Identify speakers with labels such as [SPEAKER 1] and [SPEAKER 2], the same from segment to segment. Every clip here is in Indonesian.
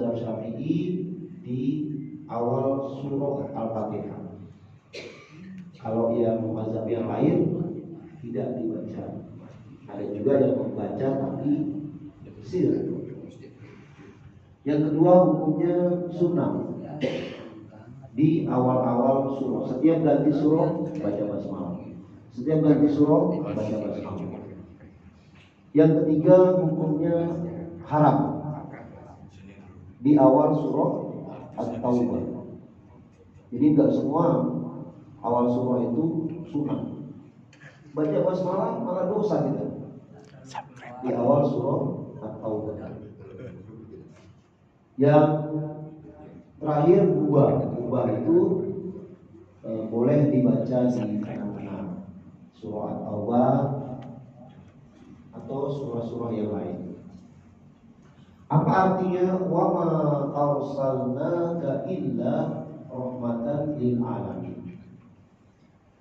[SPEAKER 1] mazhab Syafi'i di awal surah Al-Fatihah. Kalau yang mazhab yang lain tidak dibaca. Ada juga yang membaca tapi sir. Yang kedua hukumnya sunnah. Di awal-awal surah, setiap ganti surah baca basmalah. Setiap ganti surah baca basmalah. Yang ketiga hukumnya haram. Di awal surah At-Taubah. Jadi enggak semua awal surah itu sunnah. Baca basmalah malah dosa kita. Di awal surah At-Taubah. Yang terakhir ubah itu boleh dibaca di tengah-tengah surah At-Taubah atau surah-surah yang lain. Apa artinya wa ma arsalnaka illa rahmatan lil alamin?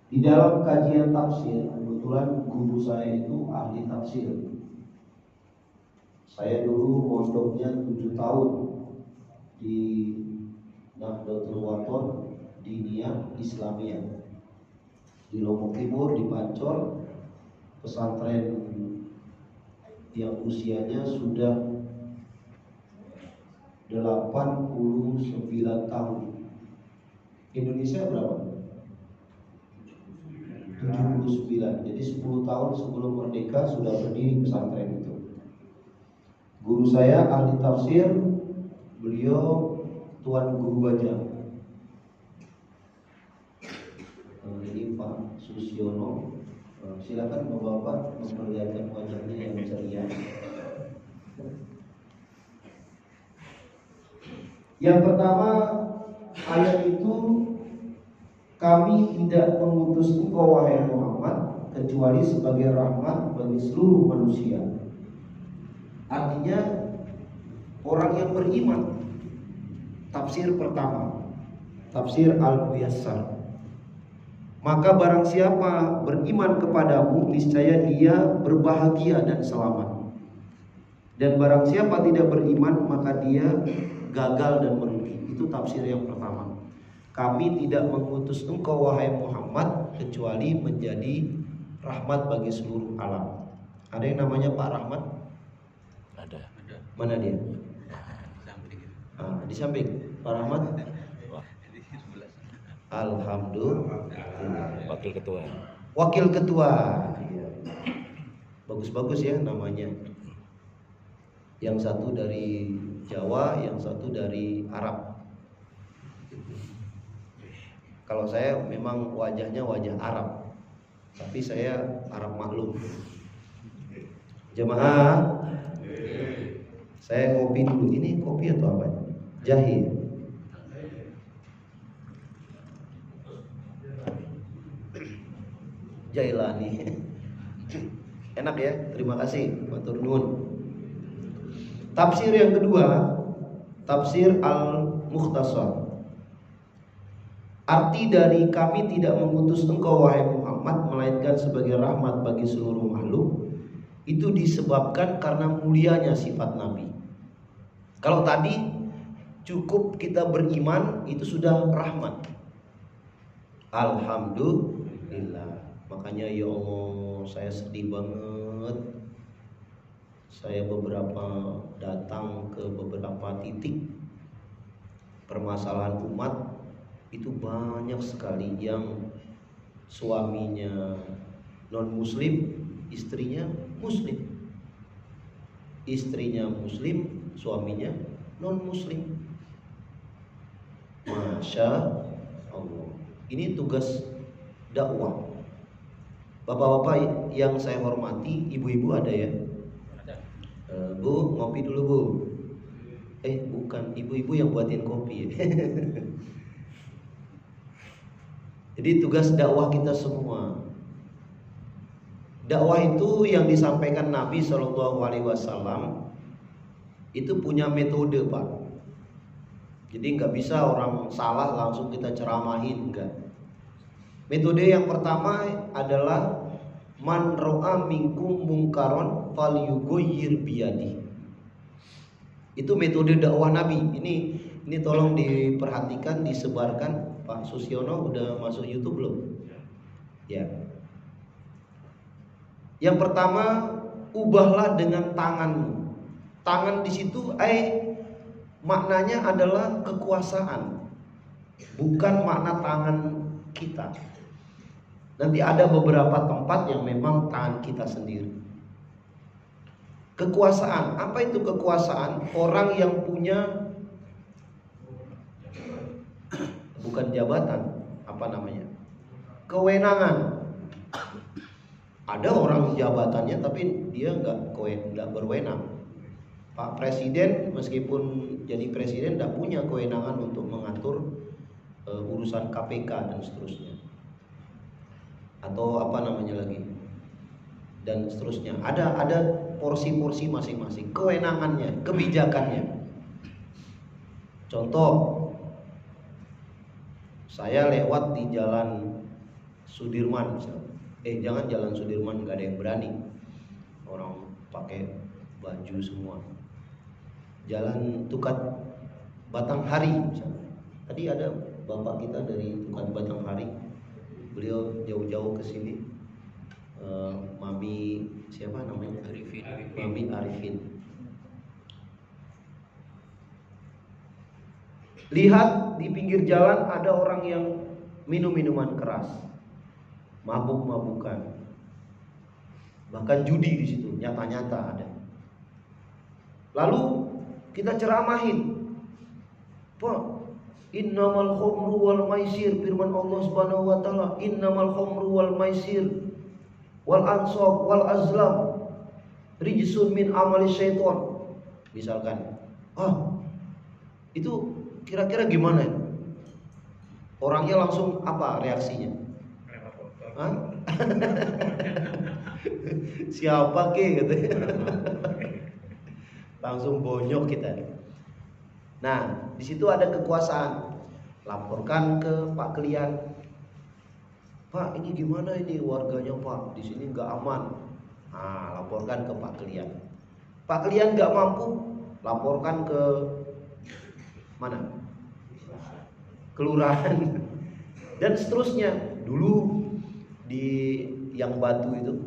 [SPEAKER 1] Di dalam kajian tafsir, kebetulan guru saya itu ahli tafsir. Saya dulu mondoknya 7 tahun di Nahdlatul Wathon Diniyah Islamiyah di Lombok Timur, di Pancor, pesantren yang usianya sudah 89 tahun. Indonesia berapa? 79. Jadi 10 tahun sebelum merdeka sudah berdiri pesantren itu. Guru saya ahli tafsir, beliau Tuan Guru Bajang. Ini Pak Susiono. Silakan Bapak-bapak memperlihatkan wajahnya yang ceria. Yang pertama, ayat itu kami tidak mengutus engkau wahai Muhammad kecuali sebagai rahmat bagi seluruh manusia. Artinya orang yang beriman. Tafsir pertama, tafsir Al-Muyassar. Maka barang siapa beriman kepadamu, niscaya dia berbahagia dan selamat. Dan barang siapa tidak beriman, maka dia gagal dan merugi. Itu tafsir yang pertama. Kami tidak mengutus engkau wahai Muhammad kecuali menjadi rahmat bagi seluruh alam. Ada yang namanya Pak Rahmat?
[SPEAKER 2] Ada.
[SPEAKER 1] Mana dia? Di samping Pak Rahmat. Alhamdulillah.
[SPEAKER 2] Wakil ketua.
[SPEAKER 1] Wakil ketua. Bagus-bagus ya namanya. Yang satu dari Jawa, yang satu dari Arab. Kalau saya memang wajahnya wajah Arab, tapi saya Arab maklum. Jemaah, saya kopi dulu. Ini kopi atau apa? Jahe. Jailani. Enak ya, terima kasih. Matur nuwun. Tafsir yang kedua, tafsir Al-Mukhtasar. Arti dari kami tidak mengutus engkau wahai Muhammad melainkan sebagai rahmat bagi seluruh makhluk, itu disebabkan karena mulianya sifat Nabi. Kalau tadi cukup kita beriman itu sudah rahmat. Alhamdulillah. Makanya ya Allah, saya sedih banget. Saya beberapa datang ke beberapa titik permasalahan umat. Itu banyak sekali yang suaminya non muslim, istrinya muslim. Istrinya muslim, suaminya non muslim. Masya Allah. Ini tugas dakwah. Bapak-bapak yang saya hormati, ibu-ibu ada ya? Bu, ngopi dulu bu. Bukan, ibu-ibu yang buatin kopi. Jadi tugas dakwah kita semua. Dakwah itu yang disampaikan Nabi SAW itu punya metode, Pak. Jadi nggak bisa orang salah langsung kita ceramahin, enggak. Metode yang pertama adalah man ro'a minkum mungkaron falyughayyir biyadi. Itu metode dakwah Nabi. Ini tolong diperhatikan, disebarkan. Pak Susiono udah masuk YouTube belum? Ya. Yang pertama, ubahlah dengan tanganmu. Tangan di situ maknanya adalah kekuasaan. Bukan makna tangan kita. Nanti ada beberapa tempat yang memang tangan kita sendiri. Kekuasaan, apa itu kekuasaan? Orang yang punya, bukan jabatan, apa namanya? Kewenangan. Ada orang jabatannya tapi dia nggak berwenang. Pak Presiden meskipun jadi presiden tidak punya kewenangan untuk mengatur urusan KPK dan seterusnya. Atau apa namanya lagi? Dan seterusnya. Ada porsi-porsi masing-masing, kewenangannya, kebijakannya. Contoh, saya lewat di jalan Sudirman misalnya. Jangan jalan Sudirman, nggak ada yang berani. Orang pakai baju semua. Jalan Tukat Batanghari misalnya. Tadi ada bapak kita dari Tukat Batanghari. Beliau jauh-jauh ke sini. Mami siapa namanya?
[SPEAKER 2] Arifin.
[SPEAKER 1] Mami Arifin. Lihat di pinggir jalan ada orang yang minum minuman keras, mabuk-mabukan, bahkan judi di situ, nyata-nyata ada. Lalu kita ceramahin, Pak, innamal khamru wal maisir, firman Allah Subhanahu wa taala, innamal khamru wal maisir wal ansab wal azlam rijsun min amali syaiton. Misalkan, itu kira-kira gimana? Orangnya langsung apa reaksinya? Siapa ke gitu. Langsung bonyok kita. Nah, di situ ada kekuasaan. Laporkan ke Pak Klian. Pak, ini gimana ini warganya Pak? Di sini nggak aman. Nah, laporkan ke Pak Klian. Pak Klian nggak mampu, laporkan ke mana? Kelurahan. Dan seterusnya. Dulu di yang Batu itu,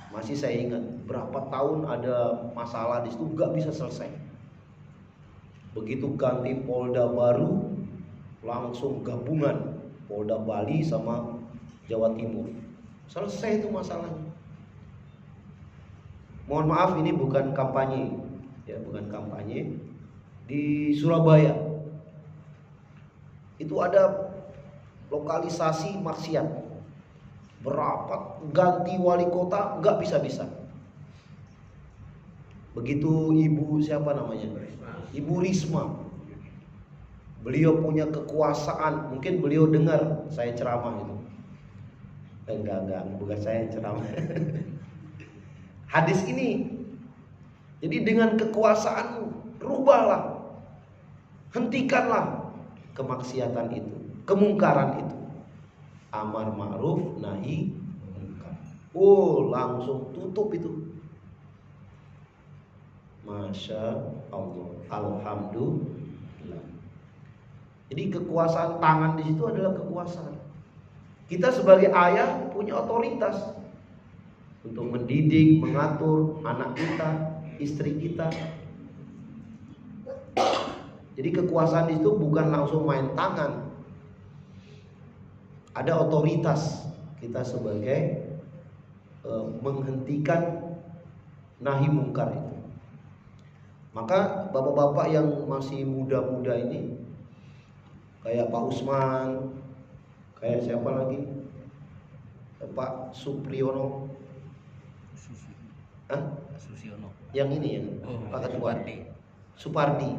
[SPEAKER 1] masih saya ingat berapa tahun ada masalah di situ nggak bisa selesai. Begitu ganti Polda baru, langsung gabungan Polda Bali sama Jawa Timur. Selesai itu masalahnya. Mohon maaf ini bukan kampanye, ya bukan kampanye. Di Surabaya itu ada lokalisasi maksiat. Berapa ganti wali kota nggak bisa-bisa. Begitu Ibu siapa namanya? Ibu Risma. Beliau punya kekuasaan, mungkin beliau dengar saya ceramah itu. Enggak, bukan saya yang ceramah. Hadis ini. Jadi dengan kekuasaanmu, rubahlah. Hentikanlah kemaksiatan itu, kemungkaran itu. Amar ma'ruf, nahi munkar. Langsung tutup itu. Masya Allah, alhamdulillah. Jadi kekuasaan tangan di situ adalah kekuasaan. Kita sebagai ayah punya otoritas untuk mendidik, mengatur anak kita, istri kita. Jadi kekuasaan itu bukan langsung main tangan. Ada otoritas kita sebagai menghentikan nahi mungkar itu. Maka bapak-bapak yang masih muda-muda ini, kayak Pak Usman, kayak siapa lagi? Pak Supriyono,
[SPEAKER 2] Susiono.
[SPEAKER 1] yang ini ya, Pak Ketua Supardi.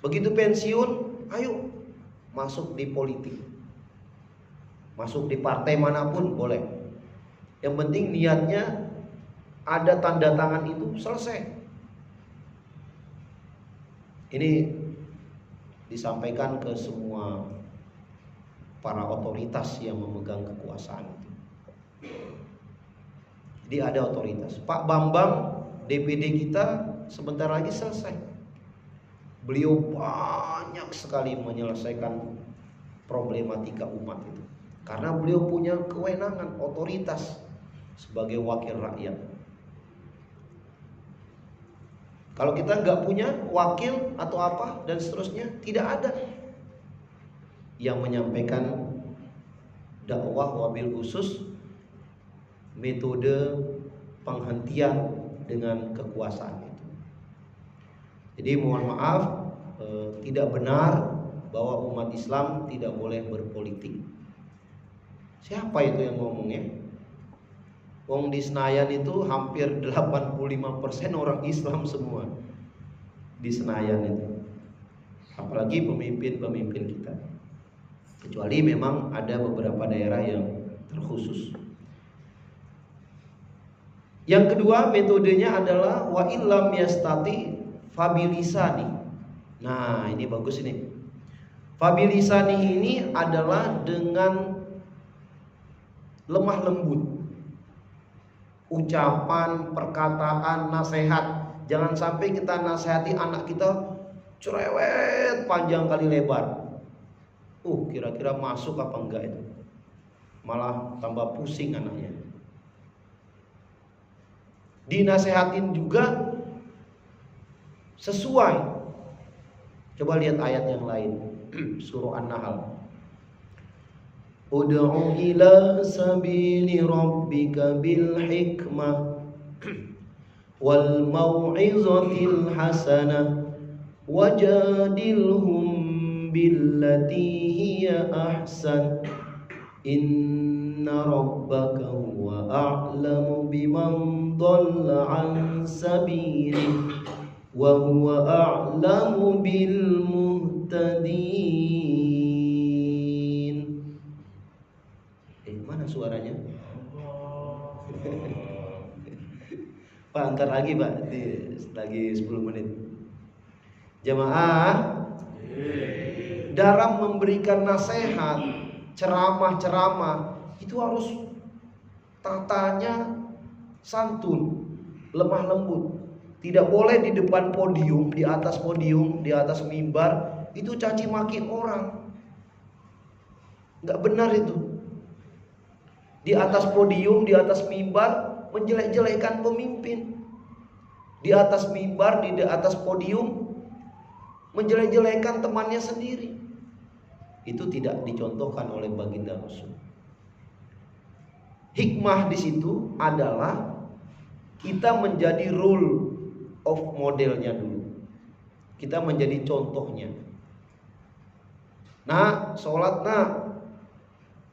[SPEAKER 1] Begitu pensiun, ayo masuk di politik, masuk di partai manapun boleh. Yang penting niatnya ada tanda tangan itu selesai. Ini disampaikan ke semua para otoritas yang memegang kekuasaan. Jadi ada otoritas. Pak Bambang DPD kita sebentar lagi selesai. Beliau banyak sekali menyelesaikan problematika umat itu. Karena beliau punya kewenangan, otoritas sebagai wakil rakyat. Kalau kita nggak punya wakil atau apa dan seterusnya, tidak ada yang menyampaikan dakwah wabil khusus metode penghentian dengan kekuasaan itu. Jadi mohon maaf, tidak benar bahwa umat Islam tidak boleh berpolitik. Siapa itu yang ngomongnya? Wong di Senayan itu hampir 85% orang Islam semua di Senayan itu. Apalagi pemimpin-pemimpin kita. Kecuali memang ada beberapa daerah yang terkhusus. Yang kedua metodenya adalah wa illam yastati fabilisani. Nah, ini bagus ini. Fabilisani ini adalah dengan lemah lembut. Ucapan, perkataan, nasihat. Jangan sampai kita nasihati anak kita cerewet panjang kali lebar. Kira-kira masuk apa enggak itu? Malah tambah pusing anaknya. Dinasehatin juga sesuai. Coba lihat ayat yang lain. Surah An-Nahl. Ud'u ila sabili rabbika bil hikmah wal mau'izatil hasanah wajadilhum billati hiya ahsan inna rabbaka huwa a'lamu biman dhalla an sabilihi wa huwa a'lamu bil muhtadin. Mana suaranya? Pak, antar lagi Pak, lagi 10 menit. Jamaah, dalam memberikan nasihat, ceramah-ceramah itu harus tatanya santun, lemah lembut. Tidak boleh di depan podium, di atas mimbar itu caci maki orang. Nggak benar itu. Di atas podium, di atas mimbar menjelek-jelekan pemimpin. Di atas mimbar, di atas podium menjelek-jelekan temannya sendiri. Itu tidak dicontohkan oleh baginda Rasul. Hikmah di situ adalah kita menjadi role of modelnya dulu. Kita menjadi contohnya. Nah, sholat nah.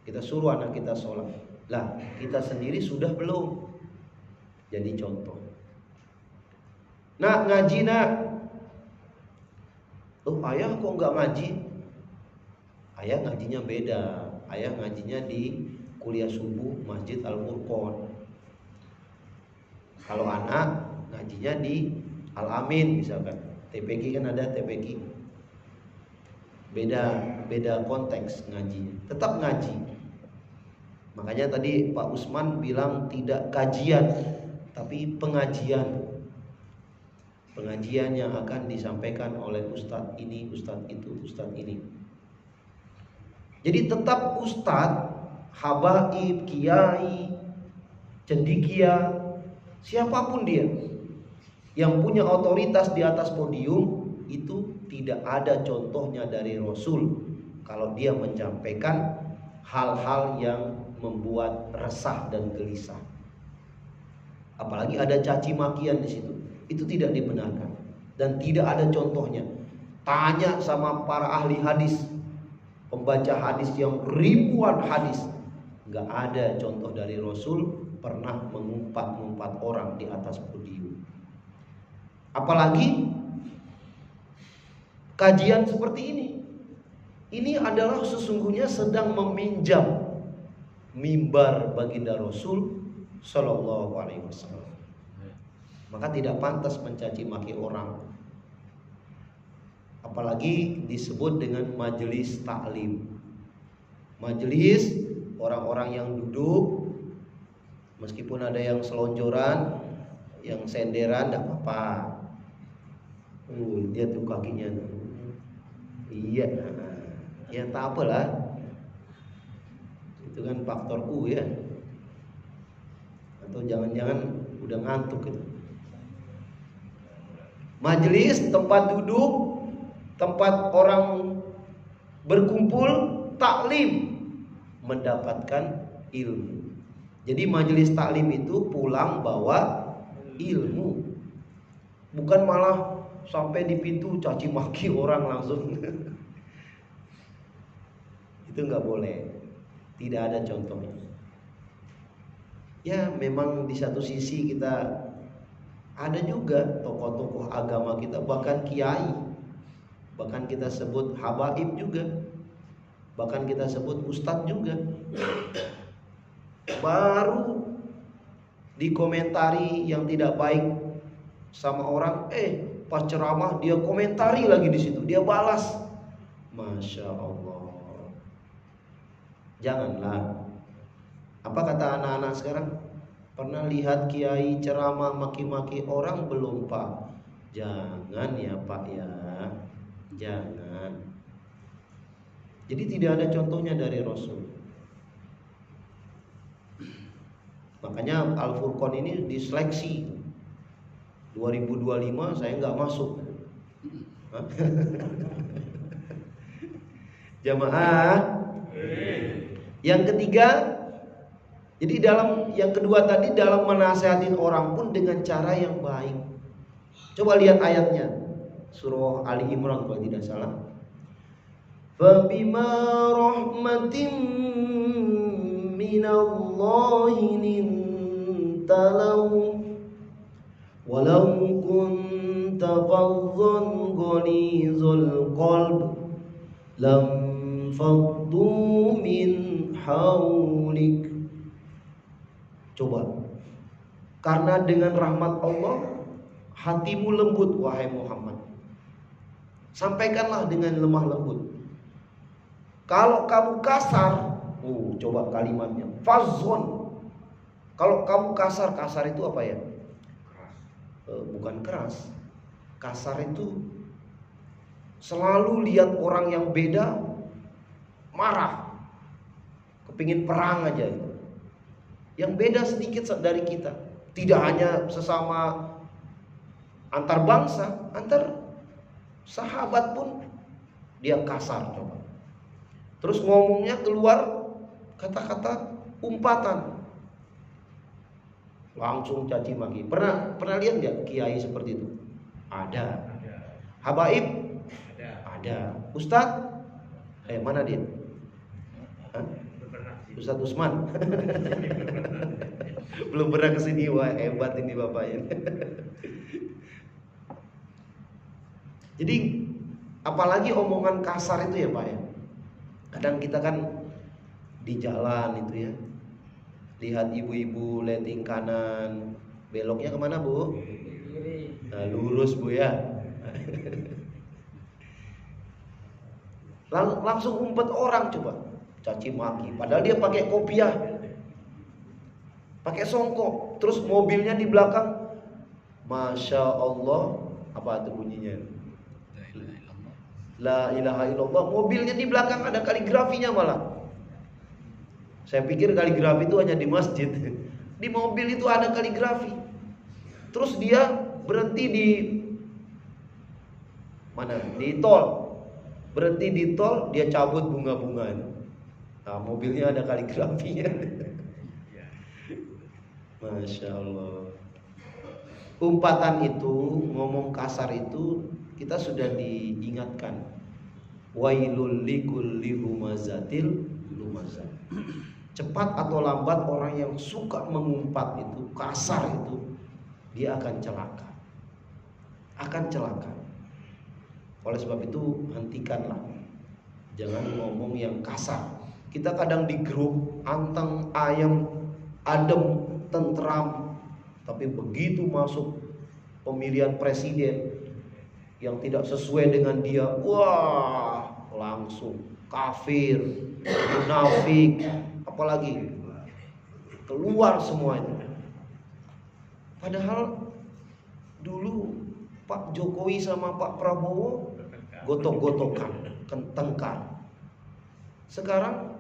[SPEAKER 1] Kita suruh anak kita sholat. Lah, kita sendiri sudah belum jadi contoh. Nah, ngaji nak. Ayah kok nggak ngaji? Ayah ngajinya beda. Ayah ngajinya di kuliah subuh Masjid Al-Furqon. Kalau anak ngajinya di Al-Amin misalkan. TPQ kan ada TPQ. Beda konteks ngajinya. Tetap ngaji. Makanya tadi Pak Usman bilang tidak kajian, tapi pengajian. Pengajian yang akan disampaikan oleh ustadz ini, ustadz itu, ustadz ini. Jadi tetap ustadz, habaib, kiai, cendikia, siapapun dia yang punya otoritas di atas podium, itu tidak ada contohnya dari Rasul kalau dia menyampaikan hal-hal yang membuat resah dan gelisah. Apalagi ada caci makian di situ. Itu tidak dibenarkan dan tidak ada contohnya. Tanya sama para ahli hadis, pembaca hadis yang ribuan hadis, nggak ada contoh dari Rasul pernah mengumpat-ngumpat orang di atas podium. Apalagi kajian seperti ini. Ini adalah sesungguhnya sedang meminjam mimbar baginda Rasul Sallallahu Alaihi Wasallam. Maka tidak pantas mencaci maki orang. Apalagi disebut dengan majelis taklim. Majelis orang-orang yang duduk, meskipun ada yang selonjoran, yang senderan, tidak apa-apa. Lihat tuh kakinya. Iya, ya tak apalah. Itu kan faktor U ya. Atau jangan-jangan udah ngantuk gitu. Majelis, tempat duduk, tempat orang berkumpul, taklim, mendapatkan ilmu. Jadi majelis taklim itu pulang bawa ilmu. Bukan malah sampai di pintu caci maki orang langsung. Itu nggak boleh. Tidak ada contohnya. Ya memang di satu sisi kita ada juga tokoh-tokoh agama kita, bahkan kiai, bahkan kita sebut habaib juga, bahkan kita sebut ustadz juga, baru dikomentari yang tidak baik sama orang, pas ceramah dia komentari lagi di situ, dia balas. Masya Allah. Janganlah. Apa kata anak-anak sekarang? Pernah lihat kiai ceramah maki-maki orang belum, Pak? Jangan ya Pak ya. Jangan. Jadi tidak ada contohnya dari Rasul. Makanya Al-Furqan ini diseleksi. 2025 saya nggak masuk. Jamaah. Yang ketiga, jadi dalam yang kedua tadi dalam menasihatin orang pun dengan cara yang baik. Coba lihat ayatnya, surah Ali Imran kalau tidak salah. Fabima rahmatin minallahi lintalau walau kunta faddan ghalidhal qalb lam faddu min haulik. Coba, karena dengan rahmat Allah hatimu lembut wahai Muhammad. Sampaikanlah dengan lemah lembut. Kalau kamu kasar, coba kalimatnya fazon. Kalau kamu kasar, kasar itu apa ya? Bukan keras. Kasar itu selalu lihat orang yang beda marah, kepingin perang aja. Yang beda sedikit dari kita, tidak hanya sesama antar bangsa, antar sahabat pun dia kasar. Coba, terus ngomongnya keluar kata-kata umpatan, langsung caci maki. Pernah lihat nggak kiai seperti itu? Ada. Habaib? Ada. Ustadz? Mana dia? Ustadz Usman. Belum pernah kesini. Wah hebat ini bapaknya. Jadi apalagi omongan kasar itu ya Pak ya. Kadang kita kan di jalan itu ya, lihat ibu-ibu letting kanan, beloknya kemana Bu? Nah, lurus Bu ya. Langsung umpet orang coba, caci maki. Padahal dia pakai kopiah, pakai songkok, terus mobilnya di belakang, masya Allah, apa itu bunyinya? La ilaha illallah. Mobilnya di belakang ada kaligrafinya malah. Saya pikir kaligrafi itu hanya di masjid. Di mobil itu ada kaligrafi. Terus dia berhenti di mana? Di tol. Berhenti di tol, dia cabut bunga-bunga. Nah, mobilnya ada kaligrafinya. Masya Allah. Umpatan itu, ngomong kasar itu, kita sudah diingatkan. Wailul likulli humazatil lumazah. Cepat atau lambat orang yang suka mengumpat itu, kasar itu, dia akan celaka. Akan celaka. Oleh sebab itu hentikanlah. Jangan ngomong yang kasar. Kita kadang di grup anteng, ayam, adem, tentram. Tapi begitu masuk pemilihan presiden yang tidak sesuai dengan dia, wah langsung kafir, munafik, apalagi keluar semuanya. Padahal dulu Pak Jokowi sama Pak Prabowo gotok-gotokan, tengkar. Sekarang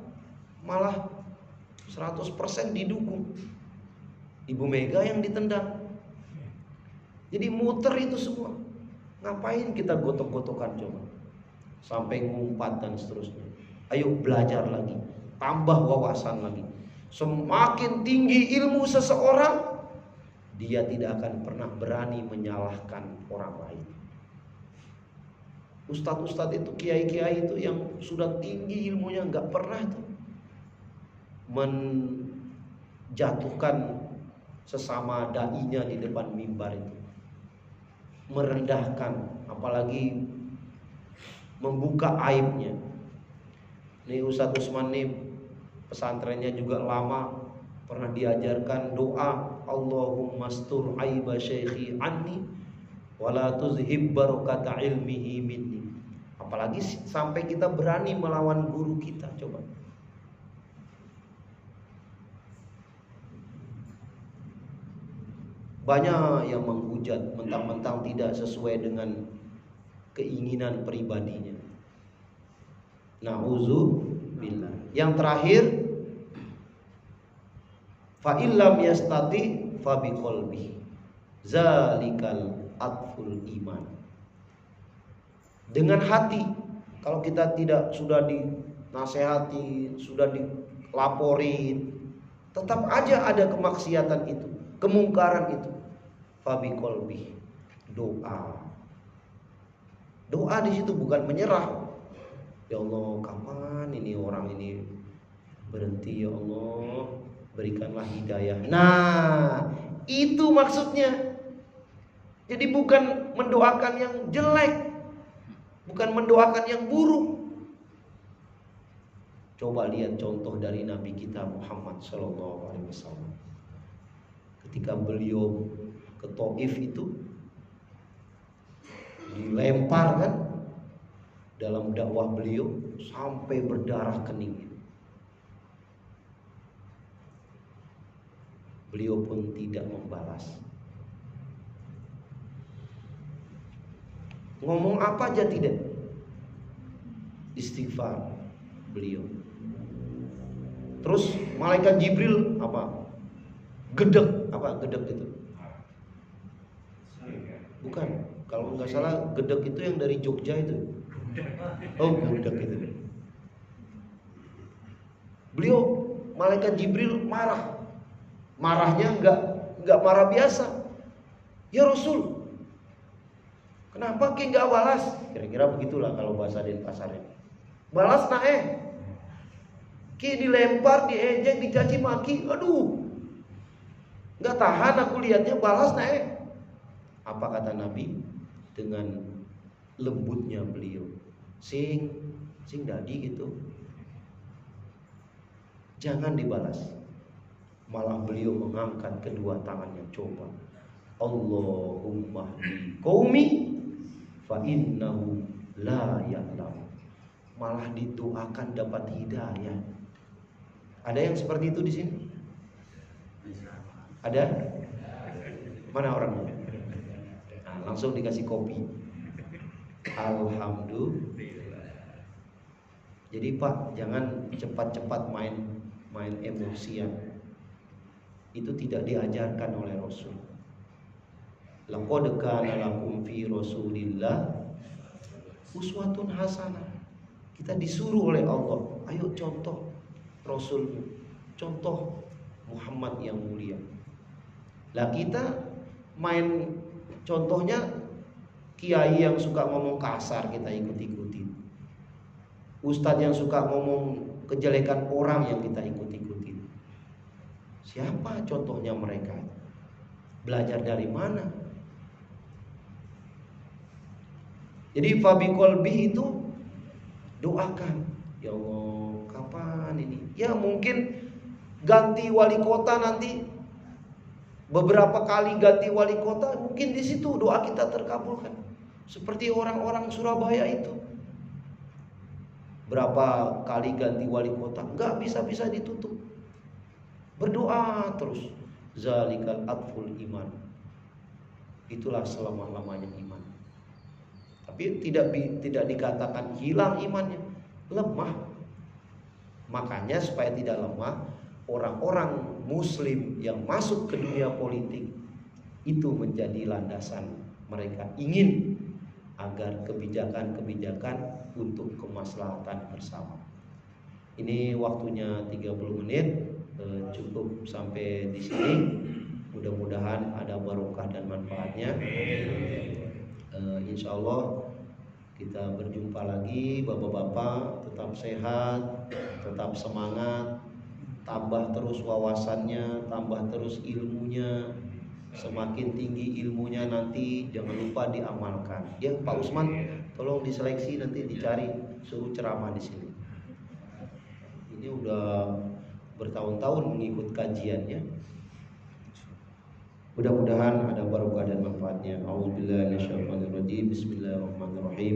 [SPEAKER 1] malah 100% didukung. Ibu Mega yang ditendang. Jadi muter itu semua. Ngapain kita gotok-gotokan coba? Sampai ngumpat dan seterusnya. Ayo belajar lagi, tambah wawasan lagi. Semakin tinggi ilmu seseorang, dia tidak akan pernah berani menyalahkan orang lain. Ustadz-ustadz itu, kiai-kiai itu yang sudah tinggi ilmunya nggak pernah itu menjatuhkan sesama dai-nya di depan mimbar itu, merendahkan, apalagi membuka aibnya. Ini Ustadz Usman nih, pesantrennya juga lama, pernah diajarkan doa, Allahumma astur aiba syekhi anni wala tuzhib barakata ilmihi minni. Apalagi sampai kita berani melawan guru kita, coba. Banyak yang menghujat mentang-mentang tidak sesuai dengan keinginan pribadinya. Na'udzubillah. Yang terakhir, fa illam yastati fa biqalbi. Zalikal atful iman. Dengan hati. Kalau kita tidak sudah dinasehati, sudah dilaporin, tetap aja ada kemaksiatan itu, kemungkaran itu. Fa biqalbi. Doa. Doa di situ bukan menyerah. Ya Allah, kapan ini orang ini berhenti, ya Allah, berikanlah hidayah. Nah, itu maksudnya. Jadi bukan mendoakan yang jelek, bukan mendoakan yang buruk. Coba lihat contoh dari Nabi kita Muhammad SAW. Ketika beliau ke Taif itu, dilempar kan dalam dakwah beliau sampai berdarah kening. Beliau pun tidak membalas. Ngomong apa aja tidak. Istighfar beliau. Terus malaikat Jibril apa? Gedek, apa gedek itu? Bukan, kalau nggak salah gedek itu yang dari Jogja itu. Oh, gedek itu. Beliau malaikat Jibril marah. Marahnya nggak marah biasa. Ya Rasul, kenapa ki nggak balas? Kira-kira begitulah kalau bahasa Denpasarnya. Balas ki dilempar, diejek, dicaci maki, aduh, nggak tahan aku lihatnya, balas Apa kata Nabi? Dengan lembutnya beliau, sing dadi gitu, jangan dibalas. Malah beliau mengangkat kedua tangannya, coba, Allahumma hdi qaumi fa innahu la ya'lam. Malah didoakan dapat hidayah. Ada yang seperti itu di sini? Ada? Mana orangnya? Nah, langsung dikasih kopi. Alhamdulillah. Jadi Pak, jangan cepat-cepat main emosian. Itu tidak diajarkan oleh Rasul. Laqad kana lakum fi Rasulillah uswatun hasanah. Kita disuruh oleh Allah, ayo contoh Rasulmu, contoh Muhammad yang mulia. Lah kita main contohnya kiai yang suka ngomong kasar, kita ikut-ikutin. Ustadz yang suka ngomong kejelekan orang yang kita ikut-ikutin. Siapa contohnya mereka? Belajar dari mana? Jadi fabi qalbi itu doakan, ya Allah, kapan ini? Ya mungkin ganti wali kota nanti, beberapa kali ganti wali kota, mungkin di situ doa kita terkabulkan. Seperti orang-orang Surabaya itu, berapa kali ganti wali kota, nggak bisa ditutup. Berdoa terus. Zalikal atful iman. Itulah selama-lamanya iman. Tapi tidak dikatakan hilang imannya, lemah. Makanya supaya tidak lemah, orang-orang muslim yang masuk ke dunia politik itu menjadi landasan mereka ingin agar kebijakan-kebijakan untuk kemaslahatan bersama. Ini waktunya 30 menit, cukup sampai di sini. Mudah-mudahan ada barokah dan manfaatnya. Insya Allah kita berjumpa lagi, bapak-bapak. Tetap sehat, tetap semangat, tambah terus wawasannya, tambah terus ilmunya. Semakin tinggi ilmunya nanti jangan lupa diamalkan. Ya Pak Usman, tolong diseleksi, nanti dicari suruh ceramah di sini. Ini udah bertahun-tahun mengikut kajiannya. Mudah-mudahan ada barokah dan manfaatnya. A'udzubillahi minasyaitonirrajim. Bismillahirrahmanirrahim.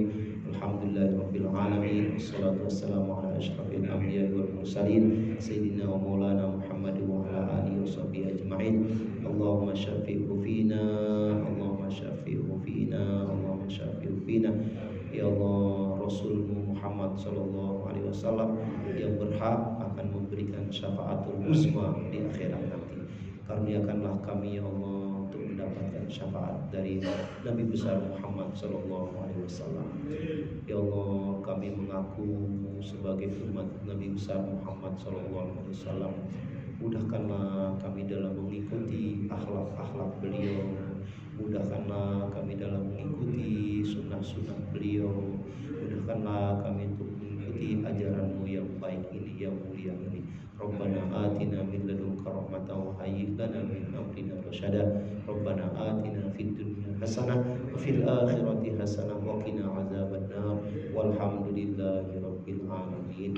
[SPEAKER 1] Alhamdulillahirabbil alamin. Wassalatu wassalamu ala asyrafil anbiya'i wal mursalin sayyidina wa maulana Muhammadin wa ala alihi washabbihi ajmain. Allahumma syafi'hu fina, Allahumma syafi'hu fina, Allahumma syafi'hu fina. Ya Allah, Rasulmu Muhammad sallallahu alaihi wasallam yang berhak akan memberikan syafaatul uzma di akhirat nanti. Karuniakanlah kami ya Allah untuk mendapatkan syafaat dari Nabi besar Muhammad sallallahu alaihi wasallam. Ya Allah, kami mengaku sebagai umat Nabi besar Muhammad sallallahu alaihi wasallam. Mudahkanlah kami dalam mengikuti akhlak-akhlak beliau. Mudahkanlah kami dalam mengikuti sunnah-sunnah beliau. Mudahkanlah kami untuk mengikuti ajaran-Mu yang baik ini, yang mulia ini. Rabbana atina min ladunka rahmatan wa hayyi lana min amrina rasyada. Rabbana atina fid dunya hasanah wa fil akhirati hasanah wa qina azabannar. Walhamdulillahi rabbil alamin.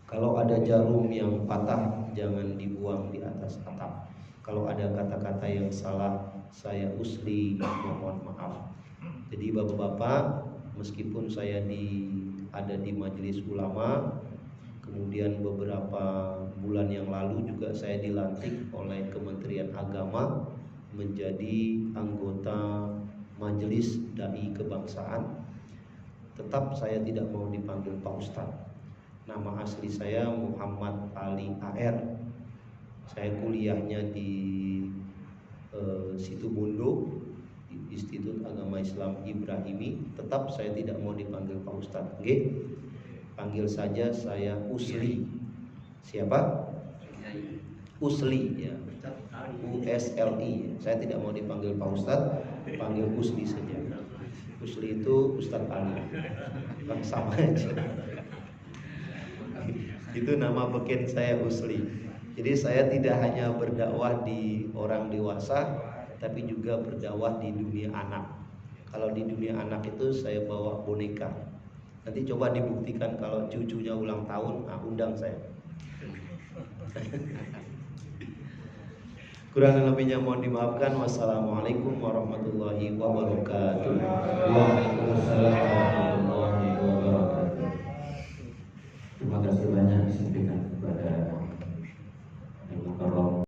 [SPEAKER 1] Kalau ada jarum yang patah, jangan dibuang di atas atap. Kalau ada kata-kata yang salah, saya usli, mohon maaf. Jadi bapak-bapak, meskipun saya ada di majelis ulama, kemudian beberapa bulan yang lalu juga saya dilantik oleh Kementerian Agama menjadi anggota Majelis Dai Kebangsaan. Tetap saya tidak mau dipanggil Pak Ustadz. Nama asli saya Muhammad Ali AR. Saya kuliahnya di Situbondo, di Institut Agama Islam Ibrahimi. Tetap saya tidak mau dipanggil Pak Ustadz. Oke? Panggil saja saya Usli. Siapa? Usli ya. USLI. Saya tidak mau dipanggil Pak Ustadz, panggil Usli saja. Usli itu Ustadz Ali. Sama aja. Itu nama beken saya Usli. Jadi saya tidak hanya berdakwah di orang dewasa, tapi juga berdakwah di dunia anak. Kalau di dunia anak itu saya bawa boneka. Nanti coba dibuktikan kalau cucunya ulang tahun, undang saya. Kurang lebihnya mohon dimaafkan. Wassalamualaikum warahmatullahi wabarakatuh.
[SPEAKER 3] Waalaikumsalam warahmatullahi wabarakatuh. Terima kasih banyak disampaikan kepada Ibu Karom.